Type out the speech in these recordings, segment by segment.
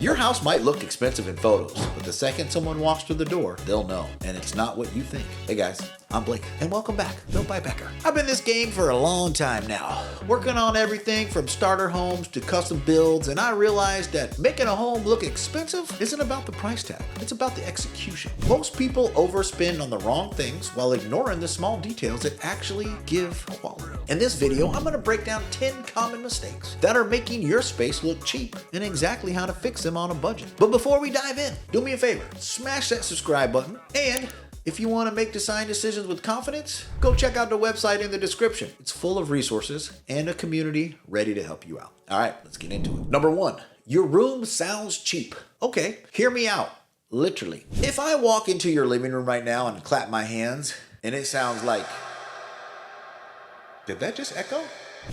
Your house might look expensive in photos, but the second someone walks through the door, they'll know, and it's not what you think. Hey guys, I'm Blake, and welcome back to by Becker. I've been in this game for a long time now, working on everything from starter homes to custom builds, and I realized that making a home look expensive isn't about the price tag, it's about the execution. Most people overspend on the wrong things while ignoring the small details that actually give quality. In this video, I'm going to break down 10 common mistakes that are making your space look cheap and exactly how to fix them on a budget. But before we dive in, do me a favor, smash that subscribe button, and if you want to make design decisions with confidence, go check out the website in the description. It's full of resources and a community ready to help you out. All right, let's get into it. Number 1, your room sounds cheap. Okay, hear me out, literally. If I walk into your living room right now and clap my hands and it sounds like, did that just echo?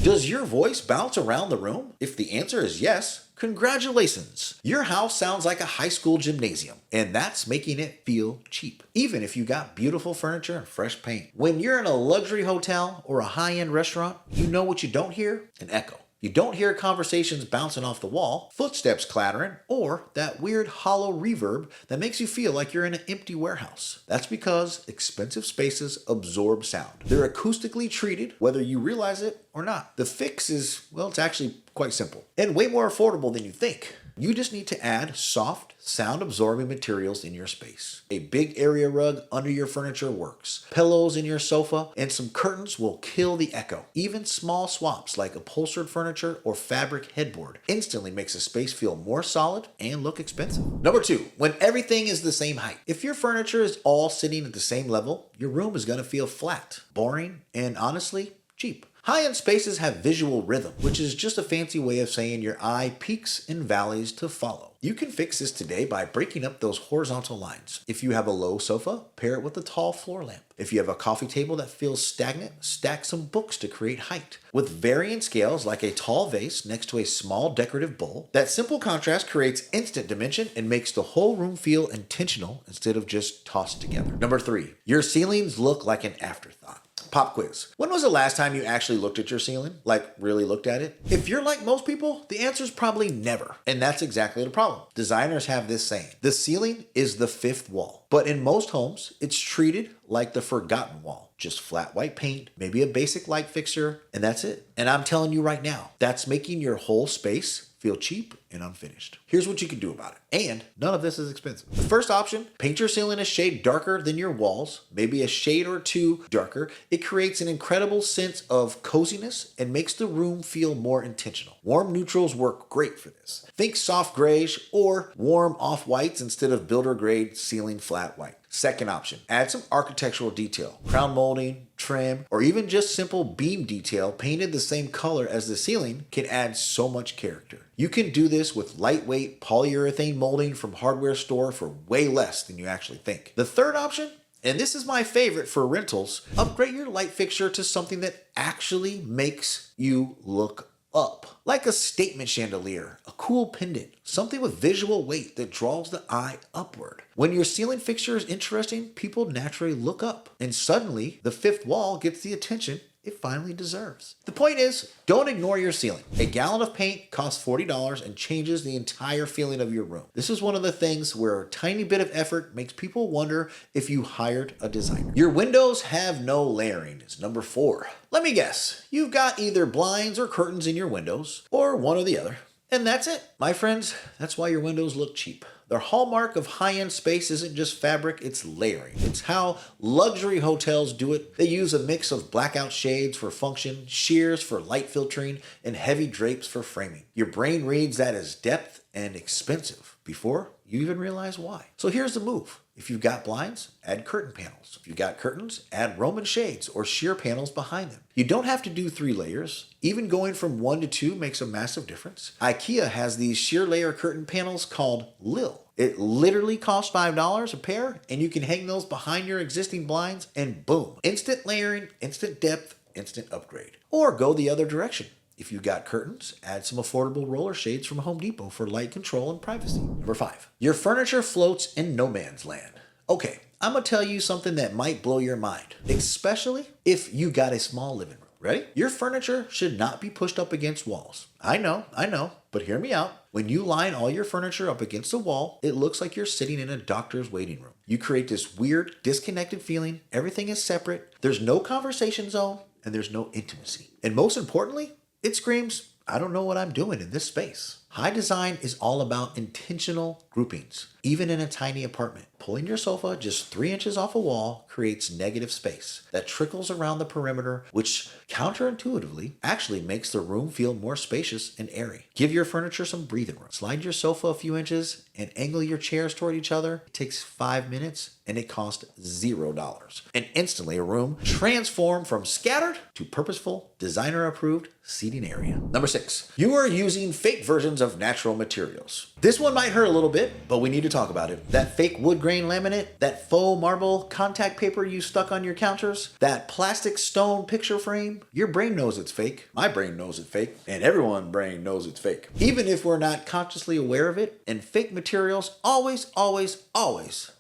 Does your voice bounce around the room? If the answer is yes, congratulations. Your house sounds like a high school gymnasium, and that's making it feel cheap, even if you got beautiful furniture and fresh paint. When you're in a luxury hotel or a high-end restaurant, you know what you don't hear? An echo. You don't hear conversations bouncing off the wall, footsteps clattering, or that weird hollow reverb that makes you feel like you're in an empty warehouse. That's because expensive spaces absorb sound. They're acoustically treated, whether you realize it or not. The fix is, well, it's actually quite simple and way more affordable than you think. You just need to add soft, sound-absorbing materials in your space. A big area rug under your furniture works. Pillows in your sofa and some curtains will kill the echo. Even small swaps like upholstered furniture or fabric headboard instantly makes a space feel more solid and look expensive. Number 2, when everything is the same height. If your furniture is all sitting at the same level, your room is going to feel flat, boring, and honestly, cheap. High-end spaces have visual rhythm, which is just a fancy way of saying your eye peaks and valleys to follow. You can fix this today by breaking up those horizontal lines. If you have a low sofa, pair it with a tall floor lamp. If you have a coffee table that feels stagnant, stack some books to create height. With varying scales like a tall vase next to a small decorative bowl, that simple contrast creates instant dimension and makes the whole room feel intentional instead of just tossed together. Number 3, your ceilings look like an afterthought. Pop quiz. When was the last time you actually looked at your ceiling? Like, really looked at it? If you're like most people, the answer is probably never. And that's exactly the problem. Designers have this saying, the ceiling is the fifth wall. But in most homes, it's treated like the forgotten wall. Just flat white paint, maybe a basic light fixture, and that's it. And I'm telling you right now, that's making your whole space feel cheap and unfinished. Here's what you can do about it. And none of this is expensive. The first option, paint your ceiling a shade darker than your walls, maybe a shade or two darker. It creates an incredible sense of coziness and makes the room feel more intentional. Warm neutrals work great for this. Think soft grayish or warm off-whites instead of builder grade ceiling flat white. Second option, add some architectural detail, crown molding, trim, or even just simple beam detail painted the same color as the ceiling can add so much character. You can do this with lightweight polyurethane molding from hardware store for way less than you actually think. The third option, and this is my favorite for rentals, upgrade your light fixture to something that actually makes you look up. Like a statement chandelier, a cool pendant, something with visual weight that draws the eye upward. When your ceiling fixture is interesting, people naturally look up, and suddenly the fifth wall gets the attention it finally deserves. The point is, don't ignore your ceiling. A gallon of paint costs $40 and changes the entire feeling of your room. This is one of the things where a tiny bit of effort makes people wonder if you hired a designer. Your windows have no layering is number 4. Let me guess, you've got either blinds or curtains in your windows, or one or the other. And that's it. My friends, that's why your windows look cheap. Their hallmark of high-end space isn't just fabric, it's layering. It's how luxury hotels do it. They use a mix of blackout shades for function, sheers for light filtering, and heavy drapes for framing. Your brain reads that as depth and expensive before you even realize why. So here's the move. If you've got blinds, add curtain panels. If you've got curtains, add Roman shades or sheer panels behind them. You don't have to do 3 layers. Even going from 1 to 2 makes a massive difference. IKEA has these sheer layer curtain panels called Lil. It literally costs $5 a pair, and you can hang those behind your existing blinds, and boom. Instant layering, instant depth, instant upgrade. Or go the other direction. If you got curtains, add some affordable roller shades from Home Depot for light control and privacy. Number 5, your furniture floats in no man's land. Okay, I'm gonna tell you something that might blow your mind, especially if you got a small living room. Ready? Your furniture should not be pushed up against walls. I know, but hear me out. When you line all your furniture up against a wall, it looks like you're sitting in a doctor's waiting room. You create this weird, disconnected feeling. Everything is separate. There's no conversation zone, and there's no intimacy. And most importantly, it screams, I don't know what I'm doing in this space. High design is all about intentional groupings. Even in a tiny apartment, pulling your sofa just 3 inches off a wall creates negative space that trickles around the perimeter, which counterintuitively actually makes the room feel more spacious and airy. Give your furniture some breathing room. Slide your sofa a few inches and angle your chairs toward each other. It takes 5 minutes and it costs $0. And instantly a room transformed from scattered to purposeful, designer-approved seating area. Number 6, you are using fake versions of natural materials. This one might hurt a little bit, but we need to talk about it. That fake wood grain laminate, that faux marble contact paper you stuck on your counters, that plastic stone picture frame, your brain knows it's fake. My brain knows it's fake, and everyone's brain knows it's fake. Even if we're not consciously aware of it, and fake materials always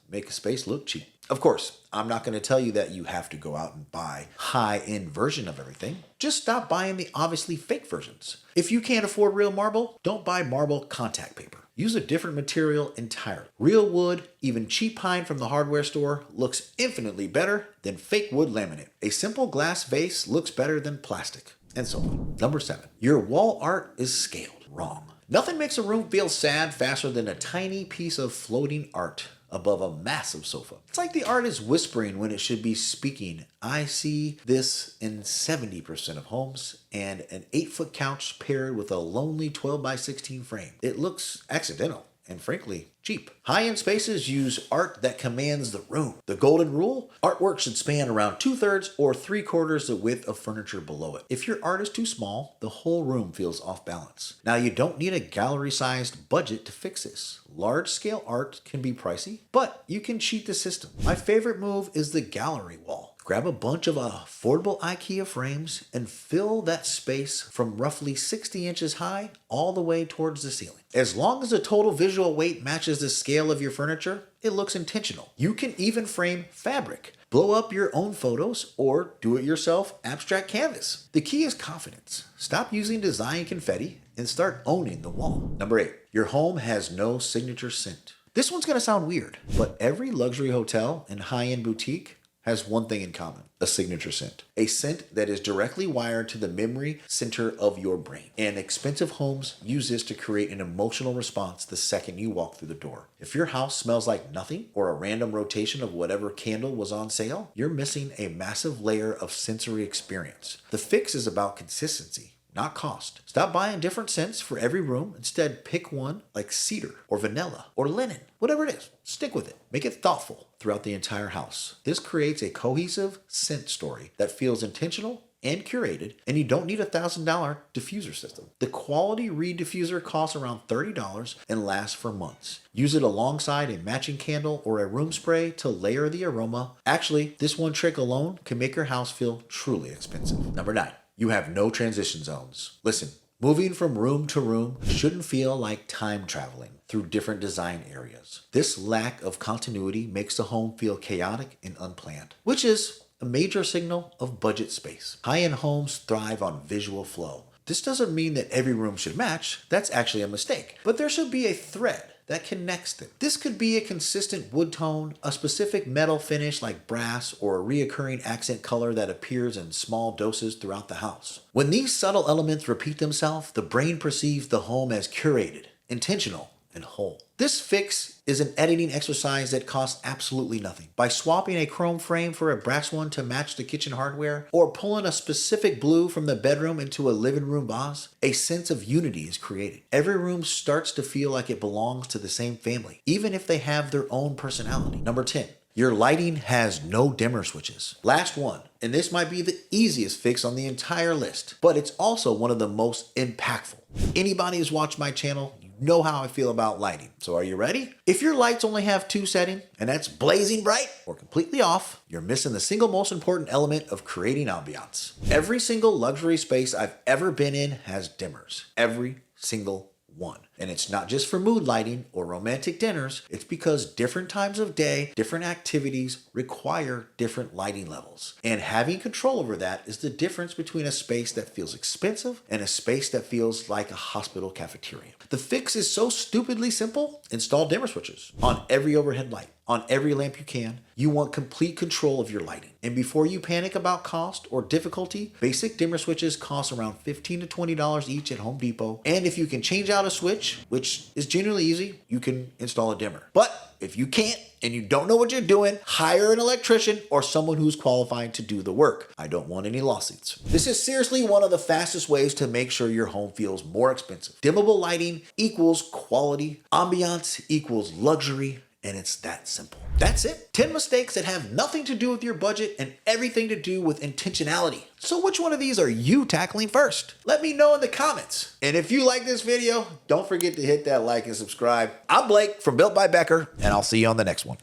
make a space look cheap. Of course, I'm not going to tell you that you have to go out and buy high-end version of everything. Just stop buying the obviously fake versions. If you can't afford real marble, don't buy marble contact paper. Use a different material entirely. Real wood, even cheap pine from the hardware store, looks infinitely better than fake wood laminate. A simple glass vase looks better than plastic, and so on. Number 7, your wall art is scaled wrong. Nothing makes a room feel sad faster than a tiny piece of floating art above a massive sofa. It's like the art is whispering when it should be speaking. I see this in 70% of homes, and an 8-foot couch paired with a lonely 12x16 frame. It looks accidental and frankly cheap. High-end spaces use art that commands the room. The golden rule: artwork should span around 2/3 or 3/4 the width of furniture below it. If your art is too small, the whole room feels off balance. Now, you don't need a gallery-sized budget to fix this. Large-scale art can be pricey, but you can cheat the system. My favorite move is the gallery wall. Grab a bunch of affordable IKEA frames and fill that space from roughly 60 inches high all the way towards the ceiling. As long as the total visual weight matches the scale of your furniture, it looks intentional. You can even frame fabric. Blow up your own photos or do-it-yourself abstract canvas. The key is confidence. Stop using design confetti and start owning the wall. Number 8, your home has no signature scent. This one's gonna sound weird, but every luxury hotel and high-end boutique has one thing in common: a signature scent. A scent that is directly wired to the memory center of your brain. And expensive homes use this to create an emotional response the second you walk through the door. If your house smells like nothing, or a random rotation of whatever candle was on sale, you're missing a massive layer of sensory experience. The fix is about consistency, not cost. Stop buying different scents for every room. Instead, pick one like cedar or vanilla or linen. Whatever it is, stick with it. Make it thoughtful throughout the entire house. This creates a cohesive scent story that feels intentional and curated, and you don't need a $1,000 diffuser system. The quality Reed diffuser costs around $30 and lasts for months. Use it alongside a matching candle or a room spray to layer the aroma. Actually, this one trick alone can make your house feel truly expensive. Number 9, you have no transition zones. Listen, moving from room to room shouldn't feel like time traveling through different design areas. This lack of continuity makes the home feel chaotic and unplanned, which is a major signal of budget space. High-end homes thrive on visual flow. This doesn't mean that every room should match. That's actually a mistake. But there should be a thread that connects them. This could be a consistent wood tone, a specific metal finish like brass, or a reoccurring accent color that appears in small doses throughout the house. When these subtle elements repeat themselves, the brain perceives the home as curated, intentional, and whole. This fix is an editing exercise that costs absolutely nothing. By swapping a chrome frame for a brass one to match the kitchen hardware, or pulling a specific blue from the bedroom into a living room vase, a sense of unity is created. Every room starts to feel like it belongs to the same family, even if they have their own personality. Number 10, your lighting has no dimmer switches. Last one, and this might be the easiest fix on the entire list, but it's also one of the most impactful. Anybody who's watched my channel, know how I feel about lighting. So are you ready? If your lights only have 2 settings, and that's blazing bright or completely off, you're missing the single most important element of creating ambiance. Every single luxury space I've ever been in has dimmers. Every single one. And it's not just for mood lighting or romantic dinners, it's because different times of day, different activities require different lighting levels. And having control over that is the difference between a space that feels expensive and a space that feels like a hospital cafeteria. The fix is so stupidly simple. Install dimmer switches on every overhead light, on every lamp you can. You want complete control of your lighting. And before you panic about cost or difficulty, basic dimmer switches cost around $15 to $20 each at Home Depot. And if you can change out a switch, which is generally easy, you can install a dimmer. But if you can't and you don't know what you're doing, hire an electrician or someone who's qualified to do the work. I don't want any lawsuits. This is seriously one of the fastest ways to make sure your home feels more expensive. Dimmable lighting equals quality, ambiance equals luxury, and it's that simple. That's it. 10 mistakes that have nothing to do with your budget and everything to do with intentionality. So which one of these are you tackling first? Let me know in the comments. And if you like this video, don't forget to hit that like and subscribe. I'm Blake from Built by Becker, and I'll see you on the next one.